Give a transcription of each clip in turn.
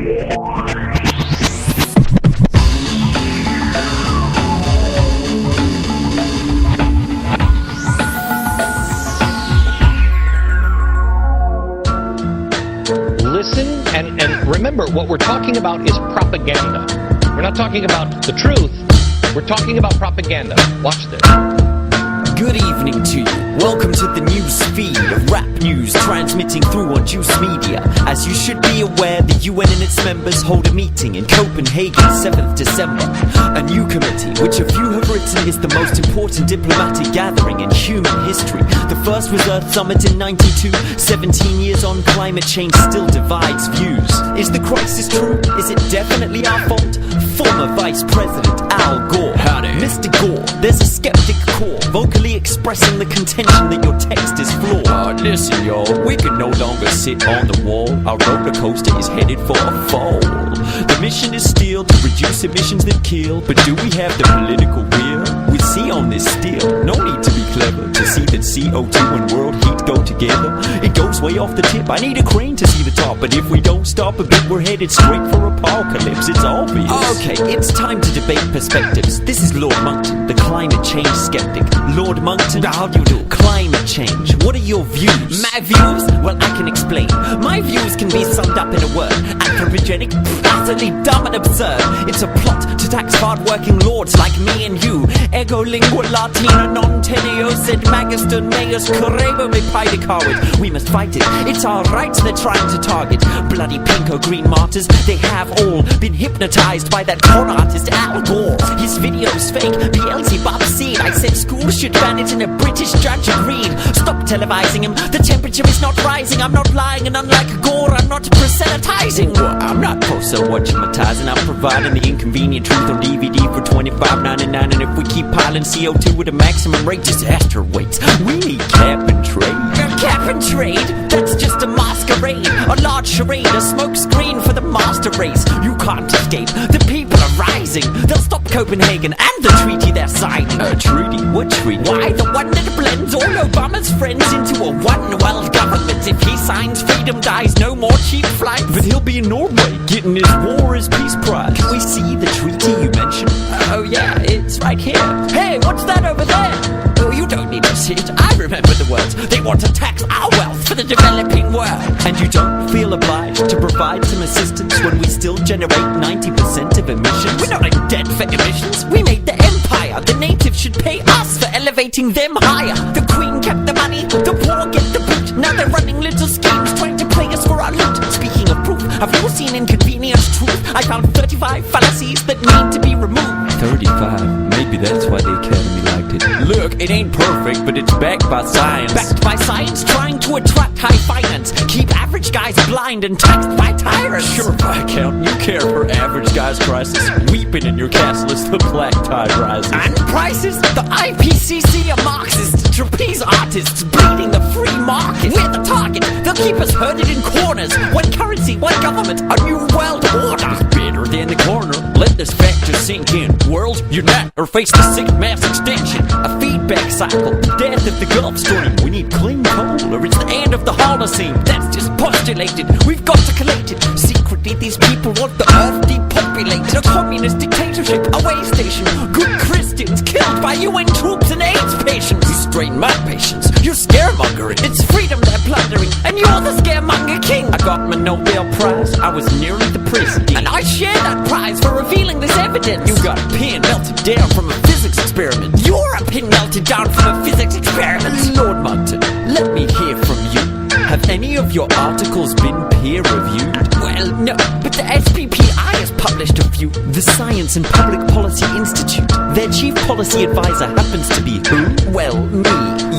Listen and remember, what we're talking about is propaganda. We're not talking about the truth. We're talking about propaganda. Watch this. Good evening to you. Welcome to the news feed of rap news transmitting through on Juice Media. As you should be aware, the UN and its members hold a meeting in Copenhagen 7th December. A new committee, which a few have written is the most important diplomatic gathering in human history. The first was Earth Summit in '92. 17 years on, climate change still divides views. Is the crisis true? Is it definitely our fault? Former Vice President Al Gore. Howdy. Mr. Gore, there's a skeptic core vocally expressing the contention that your text is flawed. Listen, y'all, we can no longer sit on the wall. Our roller coaster is headed for a fall. The mission is still to reduce emissions that kill, but do we have the political will? We see on this still. No need to be clever to see that CO2 and world heat go together. It goes way off the tip. I need a crane to see the top, but if we don't stop a bit, we're headed straight for apocalypse. It's obvious. Okay, it's time to debate perspectives. This is Lord Monckton, the climate change skeptic. Lord Monckton, how do you do? Climate change. What are your views? My views? Well, I can explain. My views can be summed up in a word. Anthropogenic, utterly dumb and absurd. It's a plot to tax hard-working lords like me and you. Ego lingua latina non teneo sed magister meus correbo me pide coward. We must fight it. It's our rights they're trying to target. Bloody pinko green martyrs. They have all been hypnotized by that con artist Al Gore. His video's fake. Beelzebub seed. I said schools should ban it and a British judge agreed. Stop televising him. The temperature is not rising. I'm not lying, and unlike Gore, I'm not proselytizing. Well, I'm not pro-watchamatizing. I'm providing the inconvenient truth on DVD for $25.99. And if we keep piling CO2 at a maximum rate, disaster waits. We need cap and trade. Cap and trade? That's just a masquerade. A large charade, a smoke screen for the master race. You can't escape. The people are rising. They'll stop Copenhagen and the treaty they're signing. A treaty? What treaty? Why, the one that blends all Obama's friends into a one world government. If he signs, freedom dies, no more cheap flights. But he'll be in Norway, getting his war as peace prize. Can we see the treaty you mentioned? Oh yeah, it's right here. Hey, what's that over there? Oh, you don't need to see it. I remember the words. They want to tax our wealth for the developing world. And you don't feel obliged to provide some assistance when we still generate 90% of emissions? We're not in debt for emissions. We made the empire. The natives should pay us for elevating them higher. The queen kept the money, the poor get the boot. Now they're running little schemes trying to play us for our loot. Speaking of proof, have you seen Inconvenient Truth? I found 35 fallacies that need to be removed. 35. Maybe that's why the Academy liked it. Look, it ain't perfect, but it's backed by science. Backed by science, trying to attract high finance. Keep average guys blind and taxed by tyrants. Sure, Viscount, you care for average guys' crisis. Weeping in your castle as the black tide rises. And prices? The IPCC are Marxists, trapeze artists, bleeding the free market. We're the target. They'll keep us herded in corners. One currency, one government, a new world order. Better than the corner. Let this fact just sink in. World, unite or face the sick mass extinction. A feedback cycle, the death of the Gulf Stream. We need clean coal or it's the end of the Holocene. That's just postulated. We've got to collate it. Secretly, these people want the earth depopulated. A communist dictatorship, a way station. Good Christians killed by UN troops and AIDS patients. You strain my patience. You're scaremongering. It's freedom they're plundering, and you're the scaremonger king. I got my Nobel Prize. I was nearly the president. And I share that prize for revealing this evidence. You got a pin melted down from a physics experiment. You're a pin melted down from a physics experiment. Lord Monckton, let me hear from you. Have any of your articles been peer-reviewed? Well, no, but the SPPI has published a few. The Science and Public Policy Institute. Their chief policy advisor happens to be who? Well, me,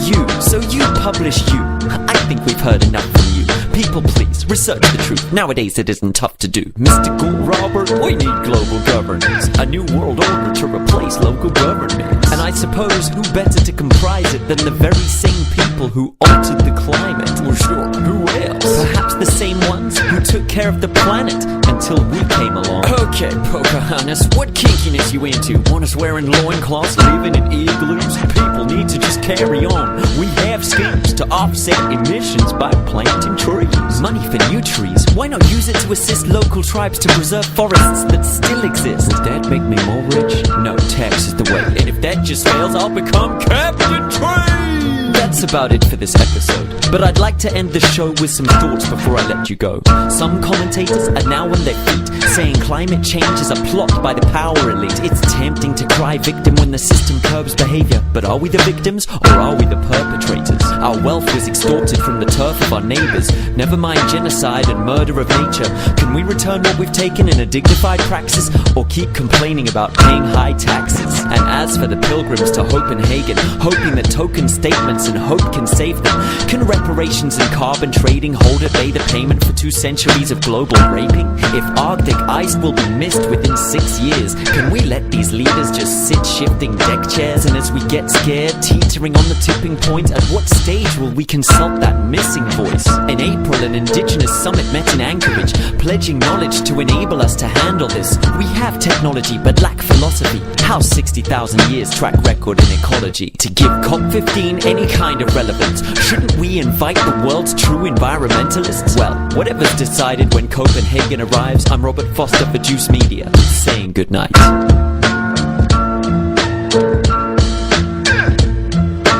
you. So you publish you. I think we've heard enough from you. People, please, research the truth. Nowadays it isn't tough to do. Mr. Gore, Robert, we need global governance. A new world order to replace local governments. And I suppose who better to comprise it than the very same people who altered the climate? Well, sure, who else? Perhaps the same ones who took care of the planet and until we came along. Okay, Pocahontas, what kinkiness you into? Want us wearing loincloths, living in igloos? People need to just carry on. We have schemes to offset emissions by planting trees. Money for new trees. Why not use it to assist local tribes to preserve forests that still exist? Would that make me more rich? No, tax is the way. And if that just fails, I'll become Captain Tree! That's about it for this episode. But I'd like to end the show with some thoughts before I let you go. Some commentators are now on their feet, saying climate change is a plot by the power elite. It's tempting to cry victim when the system curbs behavior. But are we the victims, or are we the perpetrators? Our wealth was extorted from the turf of our neighbors. Never mind genocide and murder of nature. Can we return what we've taken in a dignified praxis, or keep complaining about paying high taxes? And as for the pilgrims to Copenhagen, hoping that token statements and hope can save them, can reparations and carbon trading hold at bay the payment for 2 centuries of global raping? If Arctic ice will be missed within 6 years, can we let these leaders just sit shifting deck chairs? And as we get scared, teetering on the tipping point, at what stage will we consult that missing voice? In April, an indigenous summit met in Anchorage, pledging knowledge to enable us to handle this. We have technology but lack philosophy. How's 60,000 years track record in ecology to give COP15 any kind of relevance? Shouldn't we invite the world's true environmentalists? Well, whatever's decided when Copenhagen arrives, I'm Robert Foster for Juice Media, saying goodnight.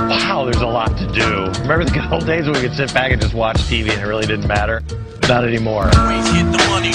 Wow, there's a lot to do. Remember the good old days when we could sit back and just watch TV and it really didn't matter? Not anymore. Hit the money.